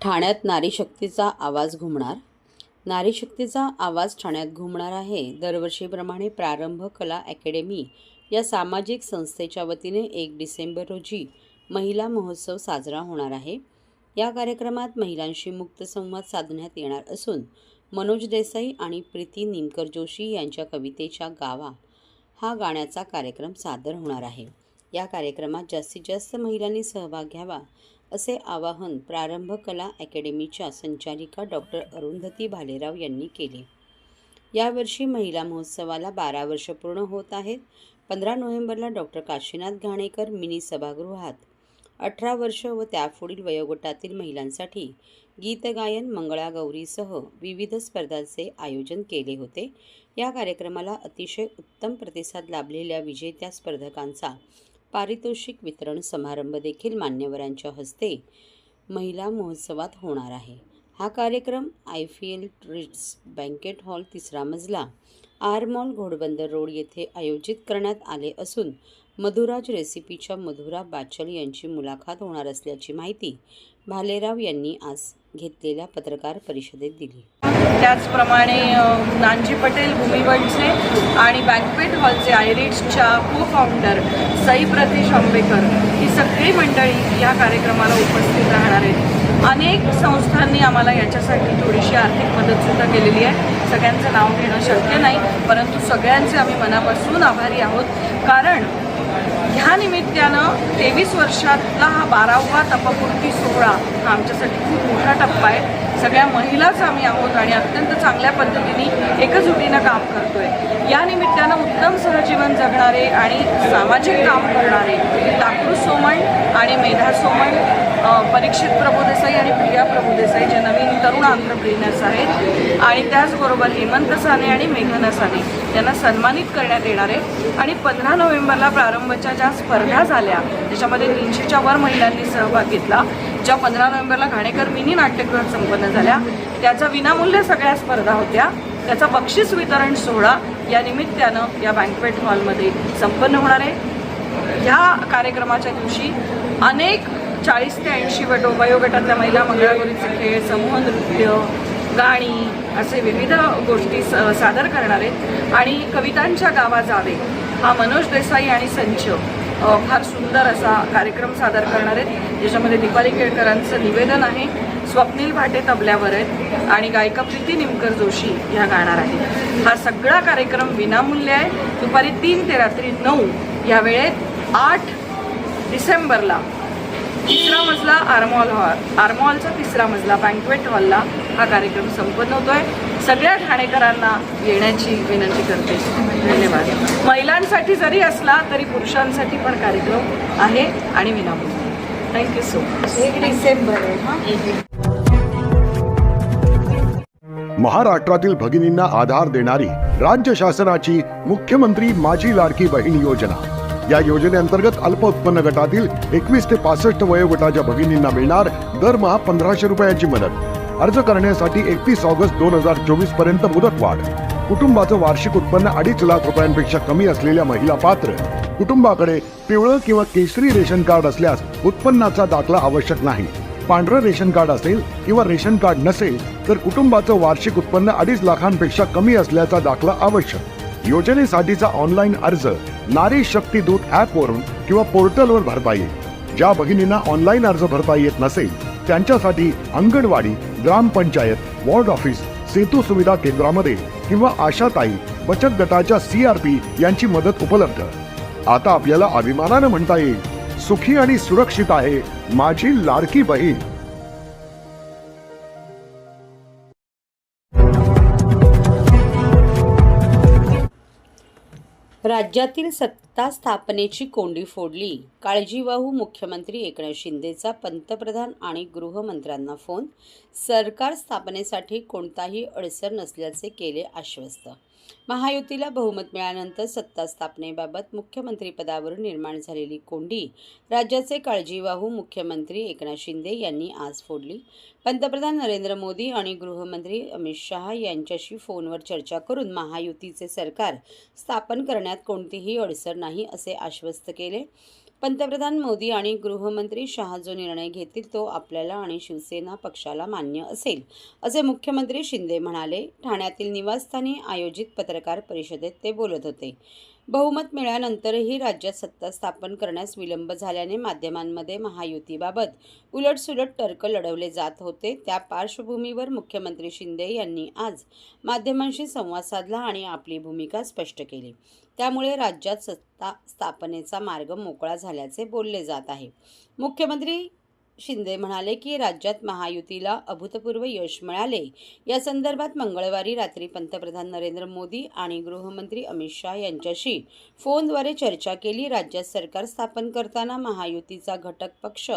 ठाण्यात नारी शक्तीचा आवाज घुमणार. नारी शक्तीचा आवाज ठाण्यात घुमणार आहे. दरवर्षीप्रमाणे प्रारंभ कला अकॅडमी या सामाजिक संस्थेच्या वतीने 1 डिसेंबर रोजी महिला महोत्सव साजरा होणार आहे. या कार्यक्रमात महिलांशी मुक्त संवाद साधण्यात येणार असून मनोज देसाई आणि प्रीती निमकर जोशी यांच्या कवितेच्या गावा हा गाण्याचा कार्यक्रम सादर होणार आहे. या कार्यक्रमात जास्तीत जास्त महिलांनी सहभाग घ्यावा असे आवाहन प्रारंभ कला अकॅडमीच्या संचालिका डॉक्टर अरुंधती भालेराव यांनी केले. यावर्षी महिला महोत्सवाला 12 वर्ष पूर्ण होत आहेत. 15 नोव्हेंबरला डॉक्टर काशीनाथ घाणेकर मिनी सभागृहात 18 वर्ष व त्यापुढील वयोगटातील महिलांसाठी गीतगायन, मंगळागौरीसह विविध स्पर्धांचे आयोजन केले होते. या कार्यक्रमाला अतिशय उत्तम प्रतिसाद लाभलेल्या विजेत्या स्पर्धकांचा पारितोषिक वितरण समारंभ देखील मान्यवरांच्या हस्ते महिला महोत्सवात होणार आहे. हा कार्यक्रम आयफीएल रिट्स बँकेट हॉल 3रा मजला आर मॉल घोडबंदर रोड येथे आयोजित करण्यात आले असून मधुराज रेसिपीच्या मधुरा बाचल यांची मुलाखत होणार असल्याची माहिती भालेराव यांनी आज घेतलेल्या पत्रकार परिषदेत दिली. त्याचप्रमाणे नानजी पटेल भूमिवंतचे आणि बँकवेट हॉलचे आयरिट्सच्या को-फाउंडर सई प्रतीश आंबेकर ही सगळी मंडळी या कार्यक्रमाला उपस्थित राहणार आहेत. अनेक संस्थांनी आम्हाला याच्यासाठी थोडीशी आर्थिक मदतसुद्धा केलेली आहे. सगळ्यांचं नाव घेणं शक्य नाही, परंतु सगळ्यांचे आम्ही मनापासून आभारी आहोत. कारण ह्या निमित्तानं 23 वर्षातला हा 12वा तपपूर्ती सोहळा हा आमच्यासाठी खूप मोठा टप्पा आहे. सगळ्या महिलाच आम्ही आहोत आणि अत्यंत चांगल्या पद्धतीने एकजुटीनं काम करतोय. या निमित्तानं उत्तम सहजीवन जगणारे आणि सामाजिक काम करणारे लाकरू सोमण आणि मेधा सोमण, परीक्षित प्रभुदेसाई आणि प्रिया प्रभुदेसाई जे नवीन तरुण एंटरप्रेन्योर्स आहेत आणि त्याचबरोबर हेमंत साने आणि मेघना साने यांना सन्मानित करण्यात येणार आहे. आणि 15 नोव्हेंबरला प्रारंभच्या ज्या स्पर्धा झाल्या त्याच्यामध्ये 300च्या वर महिलांनी सहभाग घेतला. ज्या 15 नोव्हेंबरला घाणेकर मिनी नाट्यगृहात संपन्न झाल्या त्याचा विनामूल्य सगळ्या स्पर्धा होत्या. त्याचा बक्षीस वितरण सोहळा या निमित्तानं या बँकवेट हॉलमध्ये संपन्न होणार आहे. ह्या कार्यक्रमाच्या दिवशी अनेक 40 ते 80 वयोगटातल्या महिला मंगळागौरीचे खेळ, समूह नृत्य, गाणी असे विविध गोष्टी सादर करणार आहेत. आणि कवितांच्या गावा जावे हा मनोज देसाई आणि संच फार सुंदर असा कार्यक्रम सादर करणार आहेत, ज्याच्यामध्ये दीपाली केळकरांचं निवेदन आहे. स्वप्नील भाटे तबल्यावर आहेत आणि गायिका प्रीती निमकर जोशी ह्या गाणार आहेत. हा सगळा कार्यक्रम विनामूल्य आहे. दुपारी 3 ते रात्री 9 या वेळेत 8 डिसेंबरला 3रा मजला आरमॉलचा 3रा मजला बँकवेट हॉलला हा कार्यक्रम संपन्न होतोय. सगळ्या ठाणेकरांना येण्याची विनंती करते. धन्यवाद. महिलांसाठी जरी असला तरी पुरुषांसाठी पण कार्यक्रम आहे आणि विनामूल्य. Thank you so much. 1 डिसेंबर आहे. महाराष्ट्रातील भगिनींना आधार देणारी राज्य शासनाची मुख्यमंत्री माझी लाडकी बहीण योजना. या योजनेअंतर्गत अल्प उत्पन्न गटातील 21 ते 65 वयोगटाच्या भगिनींना मिळणार दरमहा 1500 रुपयाची मदत. अर्ज करण्यासाठी 31 ऑगस्ट 2024 पर्यंत मुदतवाढ. कुटुंबाचं वार्षिक उत्पन्न 2.5 लाख रुपयांपेक्षा कमी असलेल्या महिला पात्र. कुटुंबाकडे पिवळं किंवा केशरी रेशन कार्ड असल्यास उत्पन्नाचा दाखला आवश्यक नाही. पांढरं रेशन कार्ड असेल किंवा रेशन कार्ड नसेल तर कुटुंबाचं वार्षिक उत्पन्न 2.5 लाखांपेक्षा कमी असल्याचा दाखला आवश्यक. योजनेसाठीचा ऑनलाईन अर्ज नारी शक्ती दूत ॲपवरून किंवा पोर्टलवर भरता येईल. ज्या भगिनींना ऑनलाईन अर्ज भरता येत नसेल त्यांच्यासाठी अंगणवाडी, ग्रामपंचायत, वॉर्ड ऑफिस, सेतू सुविधा केंद्रामध्ये किंवा आशाताई बचत गटाच्या CRP यांची मदत उपलब्ध. आता आपल्याला अभिमानानं म्हणता येईल, सुखी आणि सुरक्षित आहे माझी लाडकी बहीण. राज्यातील सत्ता स्थापनेची कोंडी फोडली. काळजीवाहू मुख्यमंत्री एकनाथ शिंदेचा पंतप्रधान आणि गृहमंत्र्यांना फोन. सरकार स्थापनेसाठी कोणताही अडसर नसल्याचे केले आश्वस्त. महायुतीला बहुमत मिळाल्यानंतर सत्ता स्थापनेबाबत मुख्यमंत्रीपदावरून निर्माण झालेली कोंडी राज्याचे काळजीवाहू मुख्यमंत्री एकनाथ शिंदे यांनी आज फोडली. पंतप्रधान नरेंद्र मोदी आणि गृहमंत्री अमित शहा यांच्याशी फोनवर चर्चा करून महायुतीचे सरकार स्थापन करण्यात कोणतीही अडचण नाही असे आश्वस्त केले. पंतप्रधान मोदी आणि गृहमंत्री शहा जो निर्णय घेतील तो आपल्याला आणि शिवसेना पक्षाला मान्य असेल, असे मुख्यमंत्री शिंदे म्हणाले. ठाण्यातील निवासस्थानी आयोजित पत्रकार परिषदेत ते बोलत होते. बहुमत मिळाल्यानंतरही राज्यात सत्ता स्थापन करण्यास विलंब झाल्याने माध्यमांमध्ये महायुतीबाबत उलटसुलट तर्क लढवले जात होते. त्या पार्श्वभूमीवर मुख्यमंत्री शिंदे यांनी आज माध्यमांशी संवाद साधला आणि आपली भूमिका स्पष्ट केली. त्यामुळे राज्यात सत्ता स्थापनेचा मार्ग मोकळा झाल्याचे बोलले जात आहे. मुख्यमंत्री शिंदे म्हणाले की राज्यात महायुतीला अभूतपूर्व यश मिळाले. या संदर्भात मंगळवारी रात्री पंतप्रधान नरेंद्र मोदी आणि गृहमंत्री अमित शहा यांच्याशी फोनद्वारे चर्चा केली. राज्यात सरकार स्थापन करताना महायुतीचा घटक पक्ष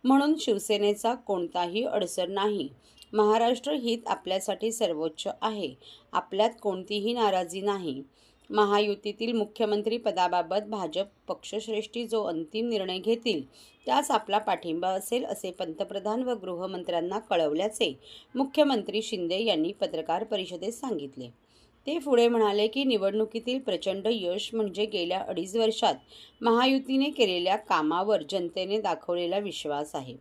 म्हणून शिवसेनेचा कोणताही अडसर नाही. महाराष्ट्र हित आपल्यासाठी सर्वोच्च आहे. आपल्यात कोणतीही नाराजी नाही. महायुतीतील मुख्यमंत्री पदाबाबत भाजप पक्षश्रेष्ठी जो अंतिम निर्णय घेतील त्यास आपला पाठिंबा असेल असे पंतप्रधान व गृहमंत्र्यांना कळवल्याचे मुख्यमंत्री शिंदे यांनी पत्रकार परिषदेत सांगितले. ते पुढे म्हणाले की निवडणुकीतील प्रचंड यश म्हणजे गेल्या 2.5 वर्षात महायुतीने केलेल्या कामावर जनतेने दाखवलेला विश्वास आहे.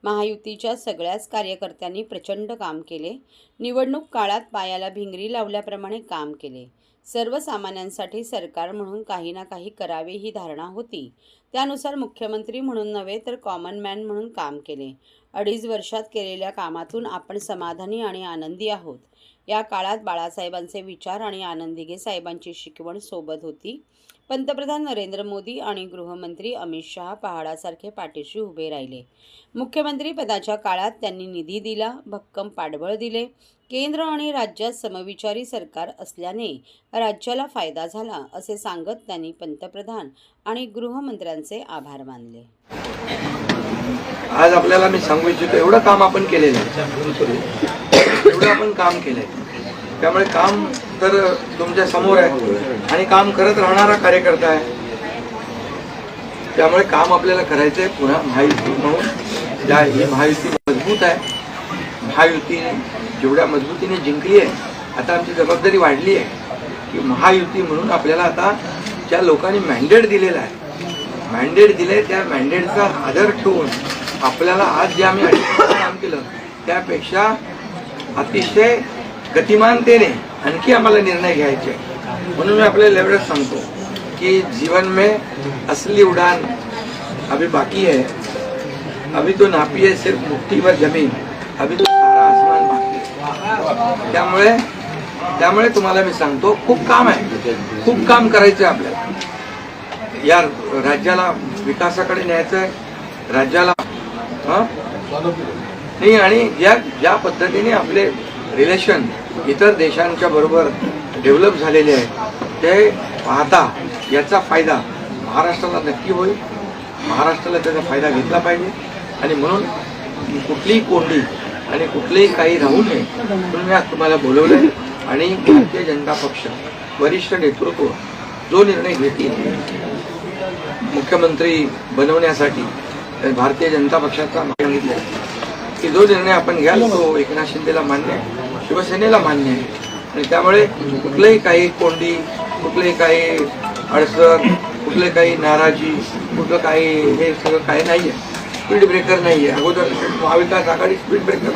महायुतीच्या सगळ्याच कार्यकर्त्यांनी प्रचंड काम केले. निवडणूक काळात पायाला भिंगरी लावल्याप्रमाणे काम केले. सर्वसामान्यांसाठी सरकार म्हणून काही ना काही करावे ही धारणा होती. त्यानुसार मुख्यमंत्री म्हणून नव्हे तर कॉमन मॅन म्हणून काम केले. 2.5 वर्षात केलेल्या कामातून आपण समाधानी आणि आनंदी आहोत. या काळात बाळासाहेबांचे विचार आणि आनंदिगे साहेबांची शिकवण सोबत होती. पंतप्रधान नरेंद्र मोदी आणि गृहमंत्री अमित शहा पहाडासारखे पाठीशी उभे राहिले. मुख्यमंत्री पदाच्या काळात त्यांनी निधी दिला, भक्कम पाठबळ दिले. केंद्र आणि राज्यात समविचारी सरकार असल्याने राज्याला फायदा झाला असे सांगत त्यांनी पंतप्रधान आणि गृहमंत्र्यांचे आभार मानले. आज आपल्याला मी सांगू इच्छितो एवढं काम आपण केलेलं आहे, एवढं आपण काम केलंय. त्यामुळे काम तर तुमच्या समोर आहे आणि काम करत राहणारा कार्यकर्ता आहे. त्यामुळे काम आपल्याला करायचंय. पुन्हा महायुती म्हणून ही महायुती मजबूत आहे. महायुती जेवढ्या मजबूतीने जिंकली आहे, आता आमची जबाबदारी वाढली आहे की महायुती म्हणून आपल्याला आता ज्या लोकांनी मॅन्डेट दिलेला आहे, मॅन्डेट दिले त्या मॅन्डेटचा आदर ठेवून आपल्याला आज जे आम्ही काम केलं त्यापेक्षा अतिशय गतिमानतेने आणखी आम्हाला निर्णय घ्यायचे. म्हणून मी आपल्याला एवढंच सांगतो की जीवन में असली उड़ान अभी बाकी है. अभी तो नापी है सिर्फ मुट्ठी भर जमीन, अभी तो सारा आसमान बाकी है. त्यामुळे तुम्हाला मी सांगतो खूप काम आहे, खूप काम करायचं आहे आपल्याला. या राज्याला विकासाकडे न्यायचं आहे. राज्याला नाही आणि ज्या पद्धतीने आपले रिलेशन इतर देशांच्या बरोबर डेव्हलप झालेले आहे ते पाहता याचा फायदा महाराष्ट्राला नक्की होईल. महाराष्ट्राला त्याचा फायदा घेतला पाहिजे आणि म्हणून कुठलीही कोंडी आणि कुठलेही काही राहू नये म्हणून मी आज तुम्हाला बोलवलंय. आणि भारतीय जनता पक्ष वरिष्ठ नेतृत्व जो निर्णय घेतील मुख्यमंत्री बनवण्यासाठी भारतीय जनता पक्षाचा सांगितलं की जो निर्णय आपण घ्याल तो एकनाथ शिंदेला मान्य आहे, शिवसेनेला मान्य आहे. आणि त्यामुळे कुठलंही काही कोंडी, कुठलंही काही अडचण, कुठले काही नाराजी, कुठलं काही हे सगळं काही नाही आहे. स्पीड ब्रेकर नाही आहे. अगोदर महाविकास आघाडी स्पीड ब्रेकर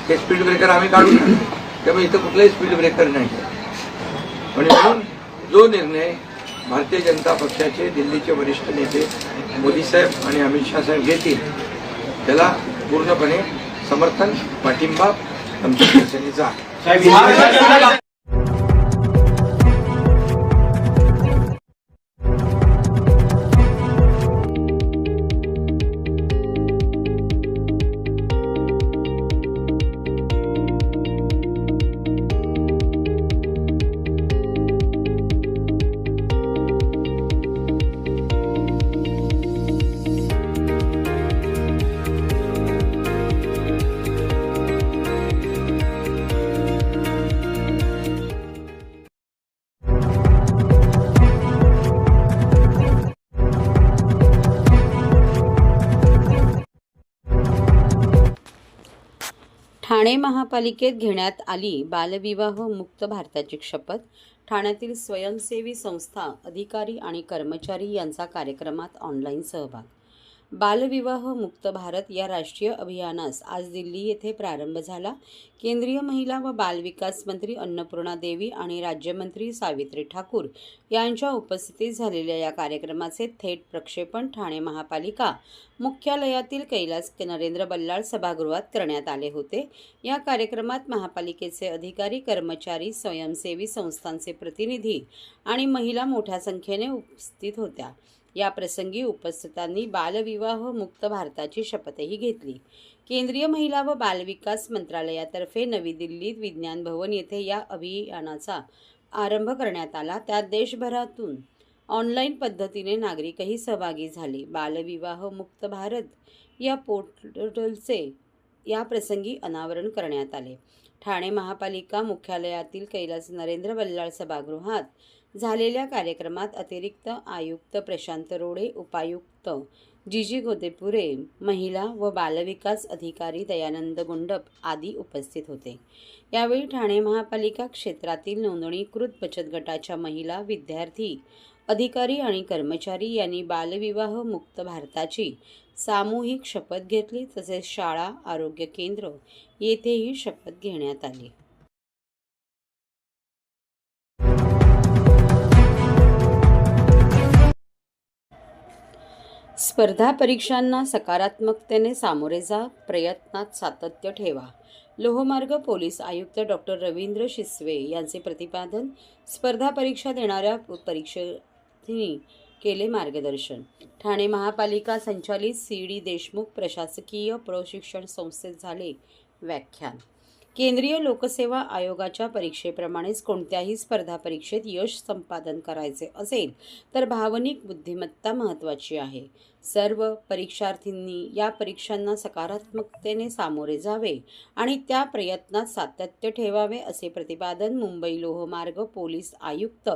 हे स्पीड ब्रेकर आम्ही काढून टाकले. त्यामुळे इथं कुठलाही स्पीड ब्रेकर नाही आहे. म्हणून जो निर्णय भारतीय जनता पक्षाचे दिल्लीचे वरिष्ठ नेते मोदी साहेब आणि अमित शहा साहेब घेतील त्याला पूर्णपणे समर्थन, पाठिंबा आमच्या शिवसेनेचा आहे. ठाणे महापालिकेत घेण्यात आली बालविवाह मुक्त भारताची शपथ. ठाण्यातील स्वयंसेवी संस्था, अधिकारी आणि कर्मचारी यांचा कार्यक्रमात ऑनलाईन सहभाग. बालविवाह मुक्त भारत या राष्ट्रीय अभियानास आज दिल्ली येथे प्रारंभ झाला. केंद्रीय महिला व बालविकास मंत्री अन्नपूर्णा देवी आणि राज्यमंत्री सावित्री ठाकूर यांच्या उपस्थितीत झालेल्या या कार्यक्रमाचे थेट प्रक्षेपण ठाणे महापालिका मुख्यालयातील कैलास नरेंद्र बल्लाळ सभागृहात करण्यात आले होते. या कार्यक्रमात महापालिकेचे अधिकारी, कर्मचारी, स्वयंसेवी संस्थांचे प्रतिनिधी आणि महिला मोठ्या संख्येने उपस्थित होत्या. या प्रसंगी उपस्थितांनी बालविवाह मुक्त भारताची शपथही घेतली. केंद्रीय महिला व बालविकास मंत्रालयातर्फे नवी दिल्लीत विज्ञान भवन येथे या अभियानाचा आरंभ करण्यात आला. त्यात देशभरातून ऑनलाईन पद्धतीने नागरिकही सहभागी झाले. बालविवाह मुक्त भारत या पोर्टलचे या प्रसंगी अनावरण करण्यात आले. ठाणे महापालिका मुख्यालयातील कैलास नरेंद्र बल्लाळ सभागृहात झालेल्या कार्यक्रमात अतिरिक्त आयुक्त प्रशांत रोडे, उपायुक्त जीजी गोदेपुरे, महिला व बालविकास अधिकारी दयानंद गुंडप आदी उपस्थित होते. यावेळी ठाणे महापालिका क्षेत्रातील नोंदणीकृत बचत गटाच्या महिला, विद्यार्थी, अधिकारी आणि कर्मचारी यांनी बालविवाह मुक्त भारताची सामूहिक शपथ घेतली. तसेच शाळा, आरोग्य केंद्र येथेही शपथ घेण्यात आली. स्पर्धा परीक्षांना सकारात्मकतेने सामोरे जा, प्रयत्नात सातत्य ठेवा. लोहमार्ग पोलीस आयुक्त डॉक्टर रवींद्र शिसवे यांचे प्रतिपादन. स्पर्धा परीक्षा देणाऱ्या परीक्षार्थींनी केले मार्गदर्शन. ठाणे महापालिका संचालित सी.डी. देशमुख प्रशासकीय प्रशिक्षण संस्थेत झाले व्याख्यान. केंद्रीय लोकसेवा आयोगाच्या परीक्षेप्रमाणेच कोणत्याही स्पर्धा परीक्षेत यश संपादन करायचे असेल तर भावनिक बुद्धिमत्ता महत्त्वाची आहे. सर्व परीक्षार्थींनी या परीक्षांना सकारात्मकतेने सामोरे जावे आणि त्या प्रयत्नात सातत्य ठेवावे, असे प्रतिपादन मुंबई लोहमार्ग पोलीस आयुक्त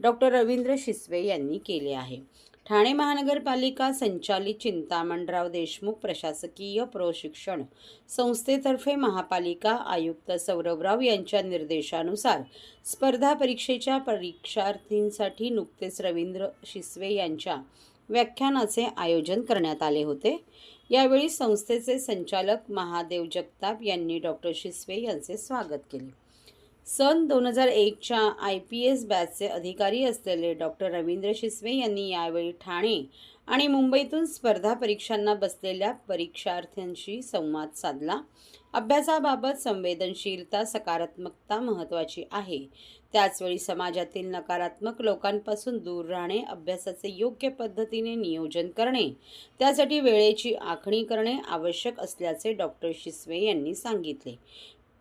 डॉक्टर रवींद्र शिसवे यांनी केले आहे. ठाणे महानगरपालिका संचालित चिंतामणराव देशमुख प्रशासकीय प्रशिक्षण संस्थेतर्फे महापालिका आयुक्त सौरभराव यांच्या निर्देशानुसार स्पर्धा परीक्षेच्या परीक्षार्थींसाठी नुकतेच रवींद्र शिसवे यांच्या व्याख्यानाचे आयोजन करण्यात आले होते. यावेळी संस्थेचे संचालक महादेव जगताप यांनी डॉक्टर शिसवे यांचे स्वागत केले. सन 2001च्या IPS बॅचचे अधिकारी असलेले डॉक्टर रवींद्र शिसवे यांनी यावेळी ठाणे आणि मुंबईतून स्पर्धा परीक्षांना बसलेल्या परीक्षार्थ्यांशी संवाद साधला. अभ्यासाबाबत संवेदनशीलता, सकारात्मकता महत्त्वाची आहे. त्याचवेळी समाजातील नकारात्मक लोकांपासून दूर राहणे, अभ्यासाचे योग्य पद्धतीने नियोजन करणे, त्यासाठी वेळेची आखणी करणे आवश्यक असल्याचे डॉक्टर शिसवे यांनी सांगितले.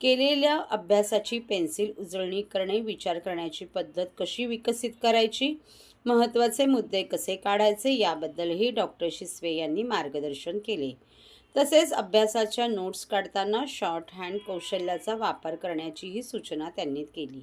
केलेल्या अभ्यासाची पेन्सिल उजळणी करणे, विचार करण्याची पद्धत कशी विकसित करायची, महत्त्वाचे मुद्दे कसे काढायचे याबद्दलही डॉक्टर शिसवे यांनी मार्गदर्शन केले. तसेच अभ्यासाच्या नोट्स काढताना शॉर्ट हँड कौशल्याचा वापर करण्याचीही सूचना त्यांनी केली.